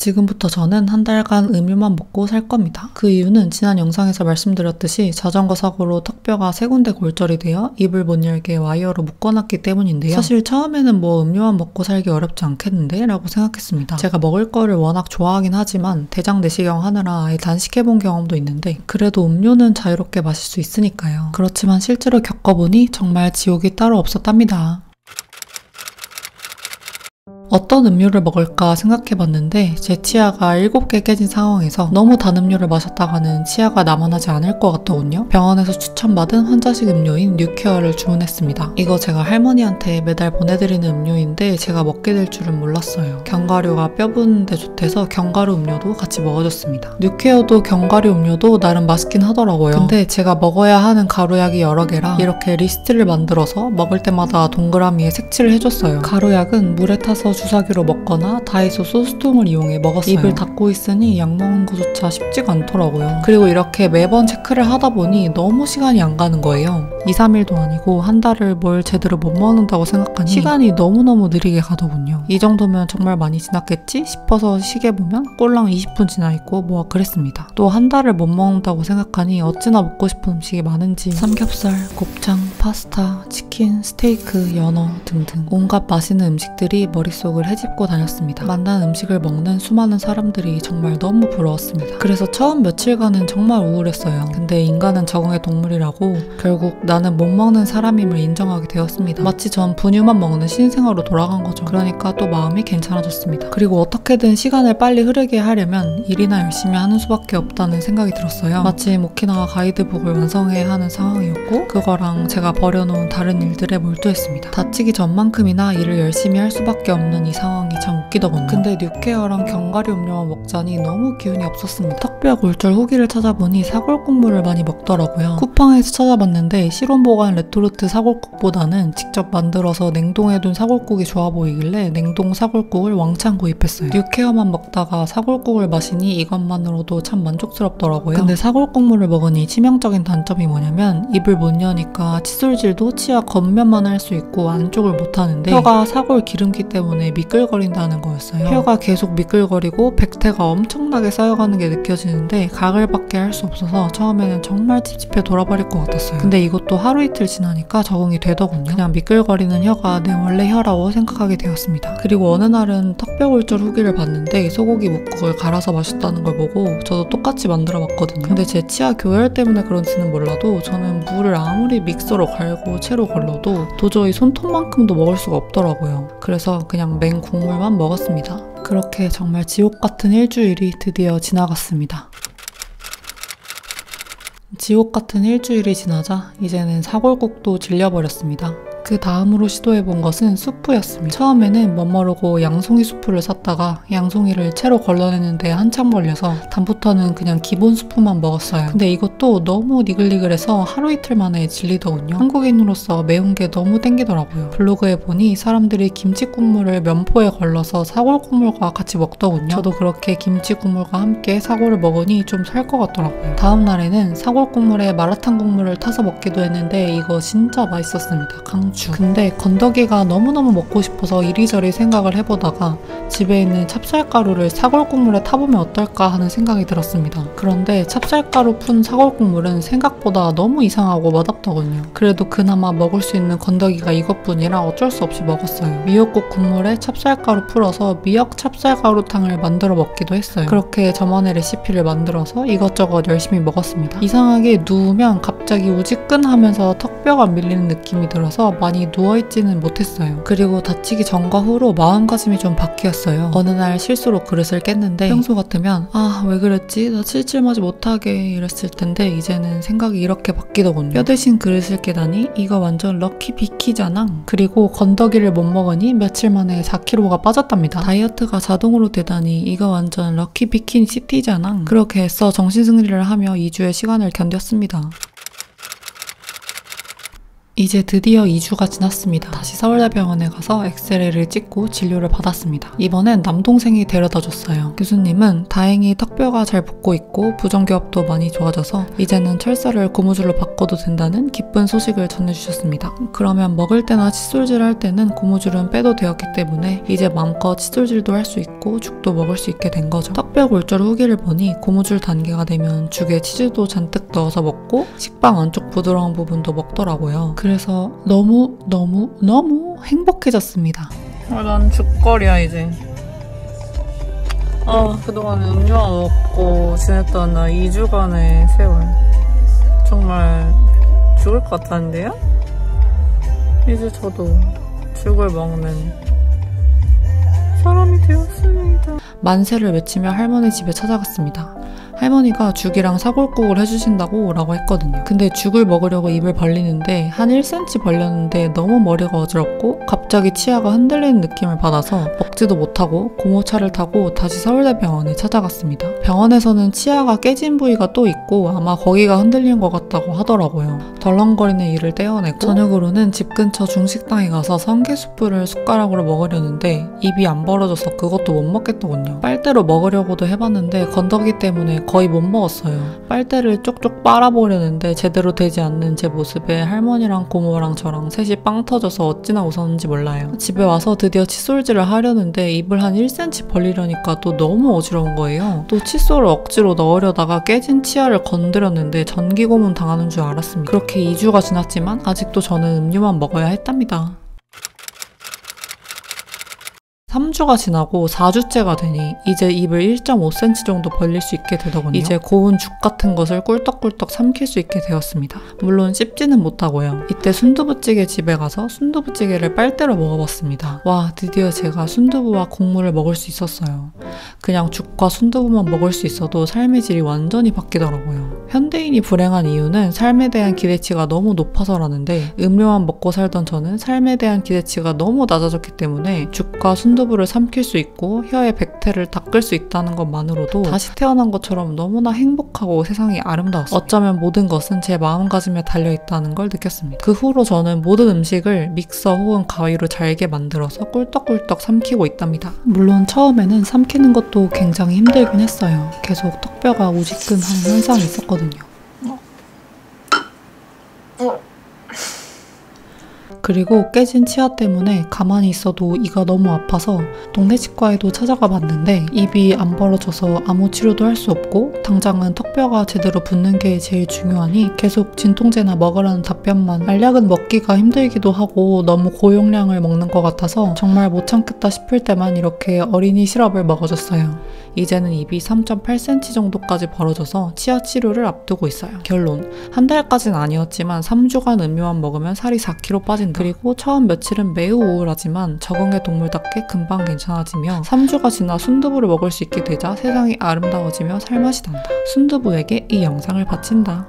지금부터 저는 한 달간 음료만 먹고 살 겁니다. 그 이유는 지난 영상에서 말씀드렸듯이 자전거 사고로 턱뼈가 3군데 골절이 되어 입을 못 열게 와이어로 묶어놨기 때문인데요. 사실 처음에는 뭐 음료만 먹고 살기 어렵지 않겠는데? 라고 생각했습니다. 제가 먹을 거를 워낙 좋아하긴 하지만 대장 내시경 하느라 아예 단식해본 경험도 있는데 그래도 음료는 자유롭게 마실 수 있으니까요. 그렇지만 실제로 겪어보니 정말 지옥이 따로 없었답니다. 어떤 음료를 먹을까 생각해봤는데 제 치아가 7개 깨진 상황에서 너무 단 음료를 마셨다가는 치아가 남아나지 않을 것 같더군요. 병원에서 추천받은 환자식 음료인 뉴케어를 주문했습니다. 이거 제가 할머니한테 매달 보내드리는 음료인데 제가 먹게 될 줄은 몰랐어요. 견과류가 뼈 부는데 좋대서 견과류 음료도 같이 먹어줬습니다. 뉴케어도 견과류 음료도 나름 맛있긴 하더라고요. 근데 제가 먹어야 하는 가루약이 여러 개라 이렇게 리스트를 만들어서 먹을 때마다 동그라미에 색칠을 해줬어요. 가루약은 물에 타서 주사기로 먹거나 다이소 소스통을 이용해 먹었어요. 입을 닫고 있으니 약 먹는 것조차 쉽지가 않더라고요. 그리고 이렇게 매번 체크를 하다 보니 너무 시간이 안 가는 거예요. 2, 3일도 아니고 한 달을 뭘 제대로 못 먹는다고 생각하니 시간이 너무너무 느리게 가더군요. 이 정도면 정말 많이 지났겠지 싶어서 시계 보면 꼴랑 20분 지나 있고 뭐가 그랬습니다. 또 한 달을 못 먹는다고 생각하니 어찌나 먹고 싶은 음식이 많은지 삼겹살, 곱창, 파스타, 치킨, 스테이크, 연어 등등 온갖 맛있는 음식들이 머릿속을 헤집고 다녔습니다. 맛난 음식을 먹는 수많은 사람들이 정말 너무 부러웠습니다. 그래서 처음 며칠간은 정말 우울했어요. 근데 인간은 적응의 동물이라고 결국 나는 못 먹는 사람임을 인정하게 되었습니다. 마치 전 분유만 먹는 신생아로 돌아간 거죠. 그러니까 또 마음이 괜찮아졌습니다. 그리고 어떻게든 시간을 빨리 흐르게 하려면 일이나 열심히 하는 수밖에 없다는 생각이 들었어요. 마침 오키나와 가이드북을 완성해야 하는 상황이었고 그거랑 제가 버려놓은 다른 일들에 몰두했습니다. 다치기 전만큼이나 일을 열심히 할 수밖에 없는 이 상황이 참 웃기더군요. 근데 뉴케어랑 견과류 음료만 먹자니 너무 기운이 없었습니다. 턱뼈 골절 후기를 찾아보니 사골국물을 많이 먹더라고요. 쿠팡에서 찾아봤는데 실온 보관 레토르트 사골국보다는 직접 만들어서 냉동해둔 사골국이 좋아 보이길래 냉동 사골국을 왕창 구입했어요. 뉴케어만 먹다가 사골국을 마시니 이것만으로도 참 만족스럽더라고요. 근데 사골국물을 먹으니 치명적인 단점이 뭐냐면 입을 못 여니까 칫솔질도 치아 겉면만 할 수 있고 안쪽을 못 하는데 혀가 사골 기름기 때문에 미끌거린다는 거였어요. 혀가 계속 미끌거리고 백태가 엄청나게 쌓여가는 게 느껴지는데 가글밖에 할 수 없어서 처음에는 정말 찝찝해 돌아버릴 것 같았어요. 근데 이것도 하루 이틀 지나니까 적응이 되더군요. 그냥 미끌거리는 혀가 내 원래 혀라고 생각하게 되었습니다. 그리고 어느 날은 턱뼈 골절 후기를 봤는데 소고기 묵국을 갈아서 마셨다는 걸 보고 저도 똑같이 만들어 봤거든요. 근데 제 치아 교열 때문에 그런지는 몰라도 저는 물을 아무리 믹서로 갈고 채로 걸러도 도저히 손톱만큼도 먹을 수가 없더라고요. 그래서 그냥 맹 국물만 먹었습니다. 그렇게 정말 지옥 같은 일주일이 드디어 지나갔습니다. 지옥 같은 일주일이 지나자 이제는 사골국도 질려버렸습니다. 그 다음으로 시도해본 것은 수프였습니다. 처음에는 멋모르고 양송이 수프를 샀다가 양송이를 채로 걸러내는데 한참 걸려서 다음부터는 그냥 기본 수프만 먹었어요. 근데 이것도 너무 니글니글해서 하루 이틀 만에 질리더군요. 한국인으로서 매운 게 너무 땡기더라고요. 블로그에 보니 사람들이 김치국물을 면포에 걸러서 사골국물과 같이 먹더군요. 저도 그렇게 김치국물과 함께 사골을 먹으니 좀 살 것 같더라고요. 다음 날에는 사골국물에 마라탕 국물을 타서 먹기도 했는데 이거 진짜 맛있었습니다. 강추. 근데 건더기가 너무너무 먹고 싶어서 이리저리 생각을 해보다가 집에 있는 찹쌀가루를 사골국물에 타보면 어떨까 하는 생각이 들었습니다. 그런데 찹쌀가루 푼 사골국물은 생각보다 너무 이상하고 맛없더군요. 그래도 그나마 먹을 수 있는 건더기가 이것뿐이라 어쩔 수 없이 먹었어요. 미역국 국물에 찹쌀가루 풀어서 미역 찹쌀가루탕을 만들어 먹기도 했어요. 그렇게 저만의 레시피를 만들어서 이것저것 열심히 먹었습니다. 이상하게 누우면 갑자기 우지끈하면서 턱뼈가 밀리는 느낌이 들어서 많이 누워있지는 못했어요. 그리고 다치기 전과 후로 마음가짐이 좀 바뀌었어요. 어느 날 실수로 그릇을 깼는데 평소 같으면 아, 왜 그랬지? 나 칠칠맞이 못하게 이랬을 텐데 이제는 생각이 이렇게 바뀌더군요. 뼈 대신 그릇을 깨다니 이거 완전 럭키 비키잖아. 그리고 건더기를 못 먹으니 며칠 만에 4kg가 빠졌답니다. 다이어트가 자동으로 되다니 이거 완전 럭키 비키니 시티잖아. 그렇게 해서 정신승리를 하며 2주의 시간을 견뎠습니다. 이제 드디어 2주가 지났습니다. 다시 서울대병원에 가서 엑스레이를 찍고 진료를 받았습니다. 이번엔 남동생이 데려다 줬어요. 교수님은 다행히 턱뼈가 잘 붙고 있고 부정기압도 많이 좋아져서 이제는 철사를 고무줄로 바꿔도 된다는 기쁜 소식을 전해주셨습니다. 그러면 먹을 때나 칫솔질 할 때는 고무줄은 빼도 되었기 때문에 이제 마음껏 칫솔질도 할 수 있고 죽도 먹을 수 있게 된 거죠. 턱뼈 골절 후기를 보니 고무줄 단계가 되면 죽에 치즈도 잔뜩 넣어서 먹고 식빵 안쪽 부드러운 부분도 먹더라고요. 그래서 너무 행복해졌습니다. 난 죽거리야 이제. 그동안 음료만 먹고 지냈던 나 2주간의 세월 정말 죽을 것 같았는데요? 이제 저도 죽을 먹는 사람이 되었습니다. 만세를 외치며 할머니 집에 찾아갔습니다. 할머니가 죽이랑 사골국을 해주신다고 라고 했거든요. 근데 죽을 먹으려고 입을 벌리는데 한 1cm 벌렸는데 너무 머리가 어지럽고 갑자기 치아가 흔들리는 느낌을 받아서 먹지도 못하고 고모차를 타고 다시 서울대병원에 찾아갔습니다. 병원에서는 치아가 깨진 부위가 또 있고 아마 거기가 흔들린 것 같다고 하더라고요. 덜렁거리는 이를 떼어내고 저녁으로는 집 근처 중식당에 가서 성게수프를 숟가락으로 먹으려는데 입이 안 벌어져서 그것도 못 먹겠더군요. 빨대로 먹으려고도 해봤는데 건더기 때문에 거의 못 먹었어요. 빨대를 쪽쪽 빨아보려는데 제대로 되지 않는 제 모습에 할머니랑 고모랑 저랑 셋이 빵 터져서 어찌나 웃었는지 몰라요. 집에 와서 드디어 칫솔질을 하려는데 입을 한 1cm 벌리려니까 또 너무 어지러운 거예요. 또 칫솔을 억지로 넣으려다가 깨진 치아를 건드렸는데 전기고문 당하는 줄 알았습니다. 그렇게 2주가 지났지만 아직도 저는 음료만 먹어야 했답니다. 3주가 지나고 4주째가 되니 이제 입을 1.5cm 정도 벌릴 수 있게 되더군요. 이제 고운 죽 같은 것을 꿀떡꿀떡 삼킬 수 있게 되었습니다. 물론 씹지는 못하고요. 이때 순두부찌개 집에 가서 순두부찌개를 빨대로 먹어봤습니다. 와, 드디어 제가 순두부와 국물을 먹을 수 있었어요. 그냥 죽과 순두부만 먹을 수 있어도 삶의 질이 완전히 바뀌더라고요. 현대인이 불행한 이유는 삶에 대한 기대치가 너무 높아서라는데 음료만 먹고 살던 저는 삶에 대한 기대치가 너무 낮아졌기 때문에 죽과 순두부를 삼킬 수 있고 혀의 백태를 닦을 수 있다는 것만으로도 다시 태어난 것처럼 너무나 행복하고 세상이 아름다웠어요. 어쩌면 모든 것은 제 마음가짐에 달려있다는 걸 느꼈습니다. 그 후로 저는 모든 음식을 믹서 혹은 가위로 잘게 만들어서 꿀떡꿀떡 삼키고 있답니다. 물론 처음에는 삼키는 것도 굉장히 힘들긴 했어요. 계속 턱뼈가 우지끈하는 현상이 있었거든요. 그리고 깨진 치아 때문에 가만히 있어도 이가 너무 아파서 동네 치과에도 찾아가 봤는데 입이 안 벌어져서 아무 치료도 할 수 없고 당장은 턱뼈가 제대로 붙는 게 제일 중요하니 계속 진통제나 먹으라는 답변만. 알약은 먹기가 힘들기도 하고 너무 고용량을 먹는 것 같아서 정말 못 참겠다 싶을 때만 이렇게 어린이 시럽을 먹어줬어요. 이제는 입이 3.8cm 정도까지 벌어져서 치아 치료를 앞두고 있어요. 결론, 한 달까진 아니었지만 3주간 음료만 먹으면 살이 4kg 빠진다. 그리고 처음 며칠은 매우 우울하지만 적응의 동물답게 금방 괜찮아지며 3주가 지나 순두부를 먹을 수 있게 되자 세상이 아름다워지며 살맛이 난다. 순두부에게 이 영상을 바친다.